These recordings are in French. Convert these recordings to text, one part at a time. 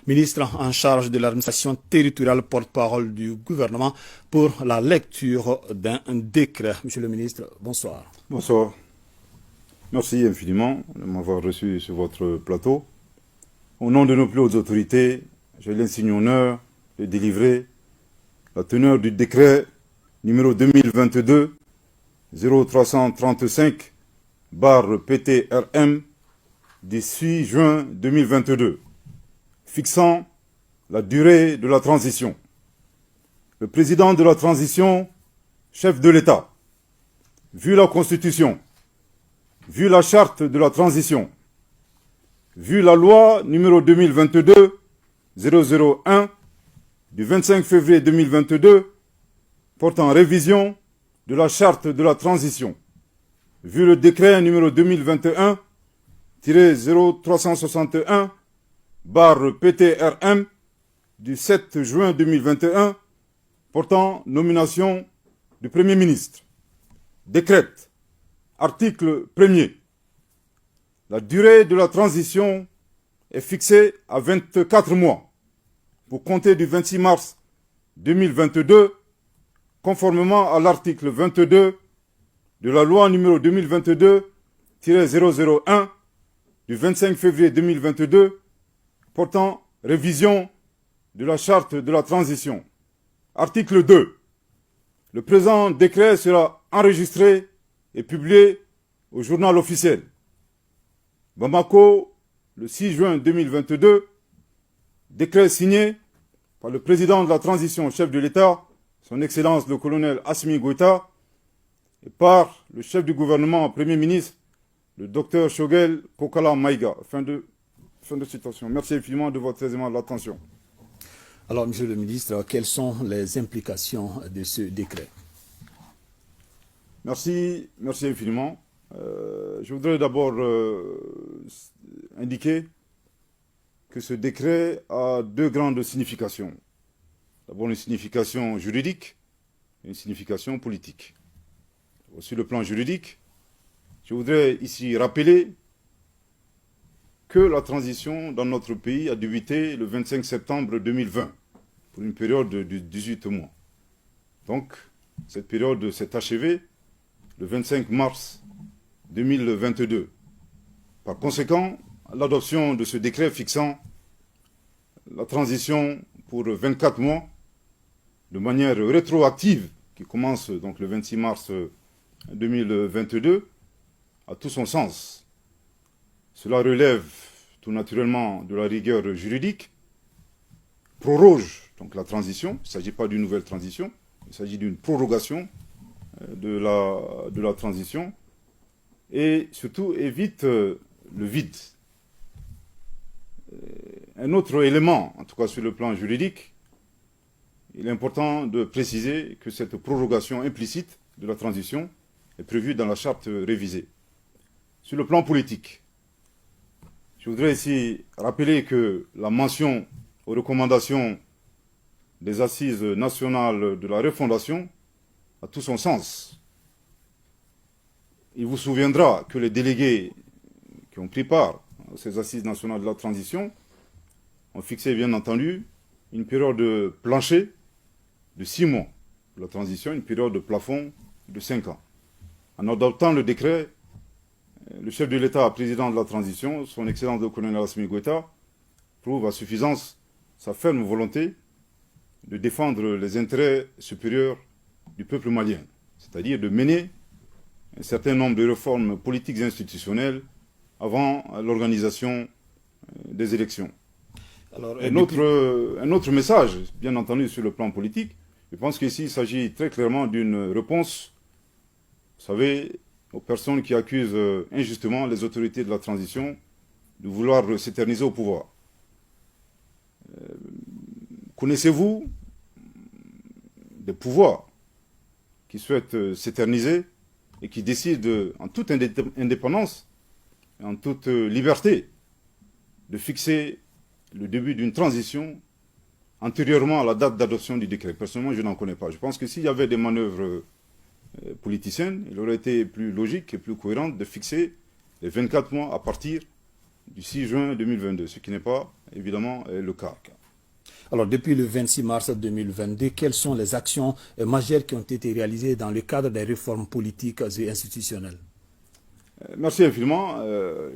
Ministre en charge de l'administration territoriale, porte-parole du gouvernement, pour la lecture d'un décret. Monsieur le ministre, bonsoir. Bonsoir. Merci infiniment de m'avoir reçu sur votre plateau. Au nom de nos plus hautes autorités, j'ai l'insigne honneur de délivrer la teneur du décret numéro 2022-0335/PTRM du 6 juin 2022, fixant la durée de la transition. Le président de la transition, chef de l'État, vu la Constitution, vu la charte de la transition, vu la loi numéro 2022-001 du 25 février 2022 portant révision de la charte de la transition, vu le décret numéro 2021-0361/PTRM du 7 juin 2021 portant nomination du Premier ministre, décrète, article 1er. La durée de la transition est fixée à 24 mois pour compter du 26 mars 2022, conformément à l'article 22 de la loi numéro 2022-001 du 25 février 2022 portant révision de la charte de la transition. Article 2. Le présent décret sera enregistré et publié au journal officiel. Bamako, le 6 juin 2022, décret signé par le président de la transition, chef de l'État, son Excellence le colonel Assimi Goïta, et par le chef du gouvernement, Premier ministre, le docteur Choguel Kokala Maïga. Fin de citation. Merci infiniment de votre aisement de l'attention. Alors, monsieur le ministre, quelles sont les implications de ce décret? Merci infiniment. Je voudrais d'abord indiquer que ce décret a deux grandes significations. D'abord une signification juridique et une signification politique. Sur le plan juridique, je voudrais ici rappeler que la transition dans notre pays a débuté le 25 septembre 2020 pour une période de 18 mois. Donc, cette période s'est achevée le 25 mars 2022. Par conséquent, l'adoption de ce décret fixant la transition pour 24 mois de manière rétroactive, qui commence donc le 26 mars 2022, a tout son sens. Cela relève tout naturellement de la rigueur juridique, proroge donc la transition. Il ne s'agit pas d'une nouvelle transition, il s'agit d'une prorogation de la transition, et surtout évite le vide. Un autre élément, en tout cas sur le plan juridique, il est important de préciser que cette prorogation implicite de la transition est prévue dans la charte révisée. Sur le plan politique, je voudrais ici rappeler que la mention aux recommandations des assises nationales de la refondation a tout son sens. Il vous souviendra que les délégués qui ont pris part à ces assises nationales de la transition ont fixé, bien entendu, une période de plancher de 6 mois pour la transition, une période de plafond de 5 ans. En adoptant le décret, le chef de l'État, président de la transition, son Excellence le colonel Assimi Goïta, prouve à suffisance sa ferme volonté de défendre les intérêts supérieurs du peuple malien, c'est-à-dire de mener un certain nombre de réformes politiques et institutionnelles avant l'organisation des élections. Alors, un autre message, bien entendu, sur le plan politique, je pense qu'ici, il s'agit très clairement d'une réponse, vous savez, aux personnes qui accusent injustement les autorités de la transition de vouloir s'éterniser au pouvoir. Connaissez-vous des pouvoirs qui souhaitent s'éterniser et qui décident en toute indépendance et en toute liberté de fixer le début d'une transition antérieurement à la date d'adoption du décret? Personnellement, je n'en connais pas. Je pense que s'il y avait des manœuvres politiciennes, il aurait été plus logique et plus cohérent de fixer les 24 mois à partir du 6 juin 2022, ce qui n'est pas évidemment le cas. Alors, depuis le 26 mars 2022, quelles sont les actions majeures qui ont été réalisées dans le cadre des réformes politiques et institutionnelles? Merci infiniment.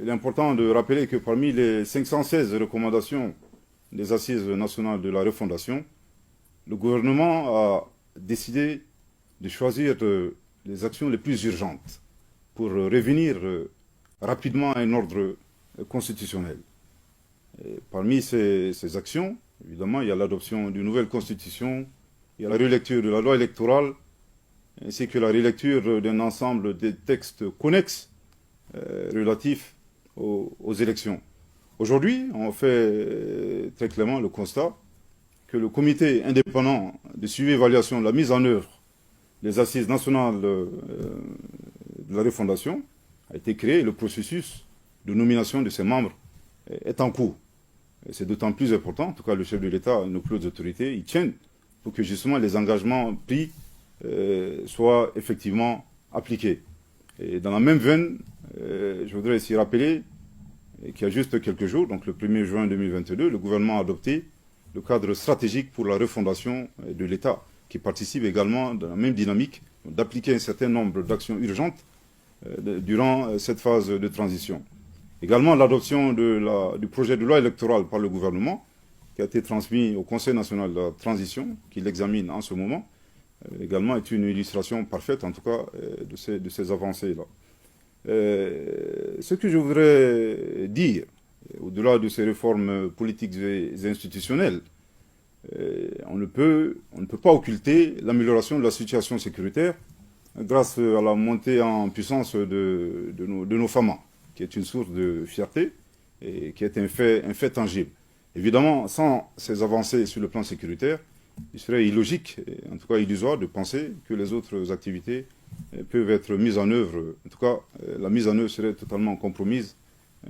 Il est important de rappeler que parmi les 516 recommandations des Assises nationales de la refondation, le gouvernement a décidé de choisir les actions les plus urgentes pour revenir rapidement à un ordre constitutionnel. Et parmi ces actions, évidemment, il y a l'adoption d'une nouvelle constitution, il y a la relecture de la loi électorale, ainsi que la relecture d'un ensemble de textes connexes relatifs aux élections. Aujourd'hui, on fait très clairement le constat que le comité indépendant de suivi et évaluation de la mise en œuvre des assises nationales de la refondation a été créé et le processus de nomination de ses membres est en cours. C'est d'autant plus important, en tout cas le chef de l'État et nos plus hautes autorités, ils tiennent pour que justement les engagements pris soient effectivement appliqués. Et dans la même veine, je voudrais ici rappeler qu'il y a juste quelques jours, donc le 1er juin 2022, le gouvernement a adopté le cadre stratégique pour la refondation de l'État, qui participe également dans la même dynamique d'appliquer un certain nombre d'actions urgentes durant cette phase de transition. Également l'adoption du projet de loi électorale par le gouvernement, qui a été transmis au Conseil national de la transition, qui l'examine en ce moment, également est une illustration parfaite, en tout cas, de ces avancées-là. Ce que je voudrais dire, au-delà de ces réformes politiques et institutionnelles, on ne peut pas occulter l'amélioration de la situation sécuritaire grâce à la montée en puissance de nos FAMA, qui est une source de fierté et qui est un fait tangible. Évidemment, sans ces avancées sur le plan sécuritaire, il serait illogique, en tout cas illusoire, de penser que les autres activités peuvent être mises en œuvre. En tout cas, la mise en œuvre serait totalement compromise,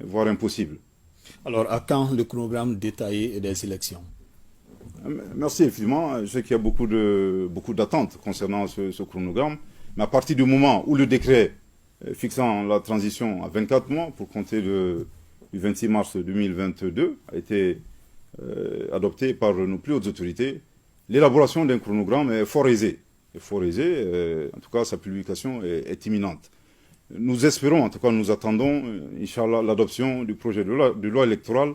voire impossible. Alors, à quand le chronogramme détaillé des élections? Merci infiniment. Je sais qu'il y a beaucoup d'attentes concernant ce chronogramme, mais à partir du moment où le décret fixant la transition à 24 mois pour compter du 26 mars 2022 a été adopté par nos plus hautes autorités, l'élaboration d'un chronogramme est fort aisée. En tout cas, sa publication est imminente. Nous espérons, en tout cas, nous attendons, Inch'Allah, l'adoption du projet de loi électorale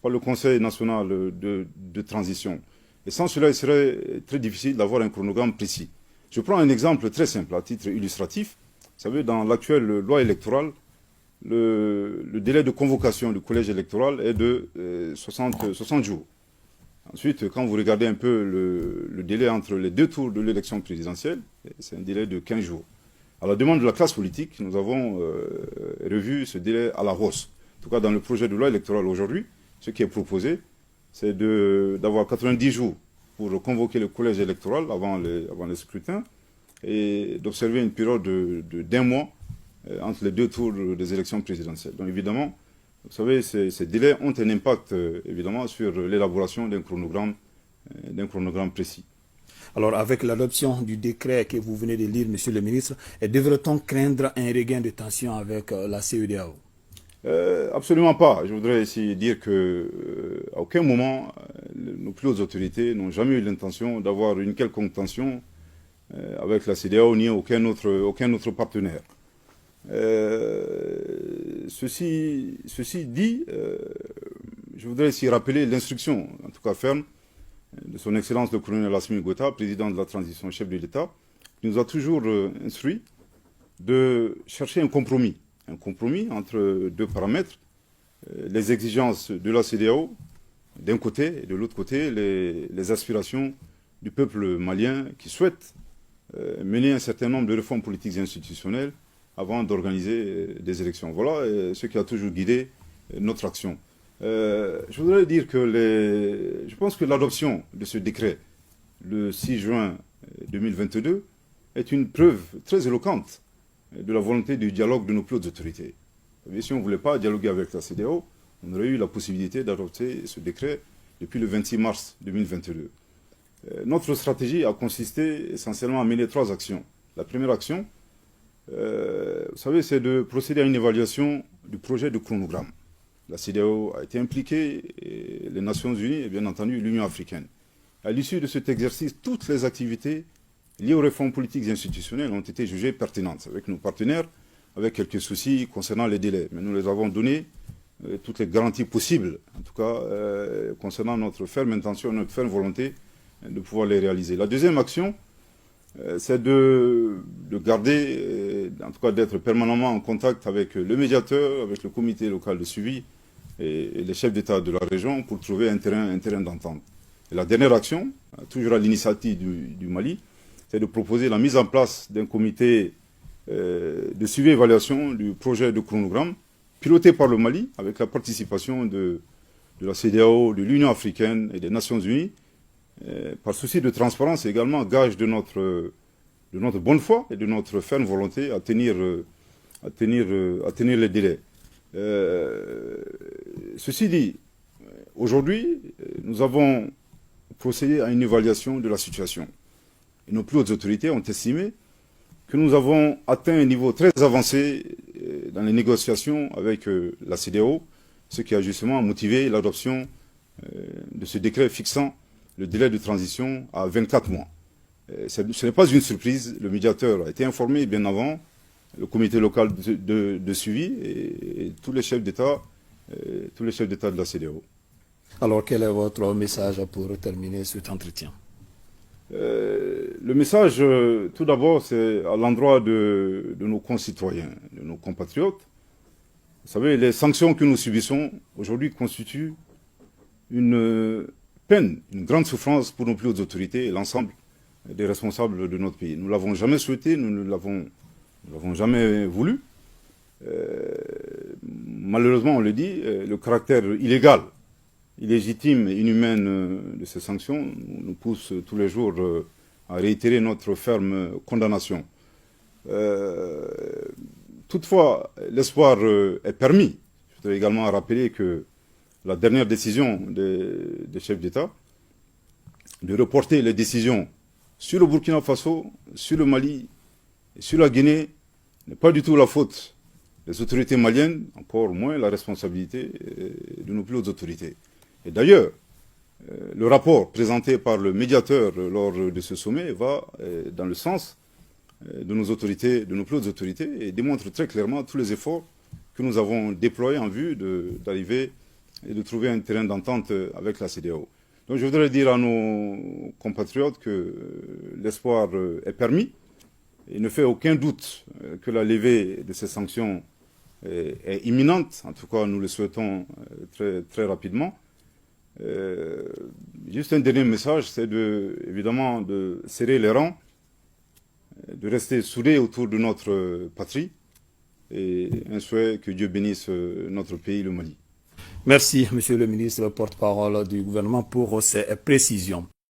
par le Conseil national de transition. Et sans cela, il serait très difficile d'avoir un chronogramme précis. Je prends un exemple très simple, à titre illustratif. Vous savez, dans l'actuelle loi électorale, le délai de convocation du collège électoral est de 60 jours. Ensuite, quand vous regardez un peu le délai entre les deux tours de l'élection présidentielle, c'est un délai de 15 jours. À la demande de la classe politique, nous avons revu ce délai à la hausse. En tout cas, dans le projet de loi électorale aujourd'hui, ce qui est proposé, c'est d'avoir 90 jours pour convoquer le collège électoral avant les scrutins et d'observer une période d'un mois entre les deux tours des élections présidentielles. Donc évidemment, vous savez, ces délais ont un impact évidemment sur l'élaboration d'un chronogramme précis. Alors, avec l'adoption du décret que vous venez de lire, Monsieur le ministre, devrait-on craindre un regain de tension avec la CEDEAO? Absolument pas. Je voudrais ici dire qu'à aucun moment, nos plus hautes autorités n'ont jamais eu l'intention d'avoir une quelconque tension avec la CEDEAO ni aucun autre partenaire. Ceci dit, je voudrais ici rappeler l'instruction, en tout cas ferme, de son Excellence le colonel Assimi Goïta, président de la transition, chef de l'État, qui nous a toujours instruit de chercher un compromis entre deux paramètres, les exigences de la CEDEAO d'un côté et de l'autre côté les aspirations du peuple malien qui souhaite mener un certain nombre de réformes politiques et institutionnelles avant d'organiser des élections. Voilà ce qui a toujours guidé notre action. Je voudrais dire que je pense que l'adoption de ce décret le 6 juin 2022 est une preuve très éloquente de la volonté du dialogue de nos plus hautes autorités. Si on ne voulait pas dialoguer avec la CEDEAO, on aurait eu la possibilité d'adopter ce décret depuis le 26 mars 2022. Notre stratégie a consisté essentiellement à mener 3 actions. La première action, vous savez, c'est de procéder à une évaluation du projet de chronogramme. la CEDEAO a été impliquée, et les Nations Unies et bien entendu l'Union africaine. À l'issue de cet exercice, toutes les activités liées aux réformes politiques et institutionnelles ont été jugées pertinentes avec nos partenaires, avec quelques soucis concernant les délais. Mais nous les avons donné toutes les garanties possibles, en tout cas concernant notre ferme intention, notre ferme volonté de pouvoir les réaliser. La deuxième action, c'est de garder, en tout cas d'être permanemment en contact avec le médiateur, avec le comité local de suivi et les chefs d'État de la région pour trouver un terrain d'entente. Et la dernière action, toujours à l'initiative du Mali, c'est de proposer la mise en place d'un comité de suivi et évaluation du projet de chronogramme piloté par le Mali avec la participation de la CEDEAO, de l'Union africaine et des Nations Unies, par souci de transparence et également gage de notre bonne foi et de notre ferme volonté à tenir les délais. Ceci dit, aujourd'hui, nous avons procédé à une évaluation de la situation. Et nos plus hautes autorités ont estimé que nous avons atteint un niveau très avancé dans les négociations avec la CEDEAO, ce qui a justement motivé l'adoption de ce décret fixant le délai de transition à 24 mois. Ce n'est pas une surprise, le médiateur a été informé bien avant, le comité local de suivi et tous les chefs d'État de la CEDEAO. Alors, quel est votre message pour terminer cet entretien? Le message, tout d'abord, c'est à l'endroit de nos concitoyens, de nos compatriotes. Vous savez, les sanctions que nous subissons aujourd'hui constituent une peine, une grande souffrance pour nos plus hautes autorités et l'ensemble des responsables de notre pays. Nous ne l'avons jamais souhaité, nous ne l'avons jamais voulu. Malheureusement, on le dit, le caractère illégal, illégitime et inhumaine de ces sanctions nous pousse tous les jours à réitérer notre ferme condamnation. Toutefois, l'espoir est permis. Je voudrais également rappeler que la dernière décision des chefs d'État de reporter les décisions sur le Burkina Faso, sur le Mali et sur la Guinée n'est pas du tout la faute des autorités maliennes, encore moins la responsabilité de nos plus hautes autorités. Et d'ailleurs, le rapport présenté par le médiateur lors de ce sommet va dans le sens de nos autorités, de nos plus hautes autorités, et démontre très clairement tous les efforts que nous avons déployés en vue d'arriver et de trouver un terrain d'entente avec la CEDEAO. Donc je voudrais dire à nos compatriotes que l'espoir est permis. Il ne fait aucun doute que la levée de ces sanctions est imminente. En tout cas, nous le souhaitons très, très rapidement. Juste un dernier message, c'est évidemment de serrer les rangs, de rester soudés autour de notre patrie et un souhait que Dieu bénisse notre pays, le Mali. Merci, Monsieur le ministre, porte-parole du gouvernement, pour ces précisions.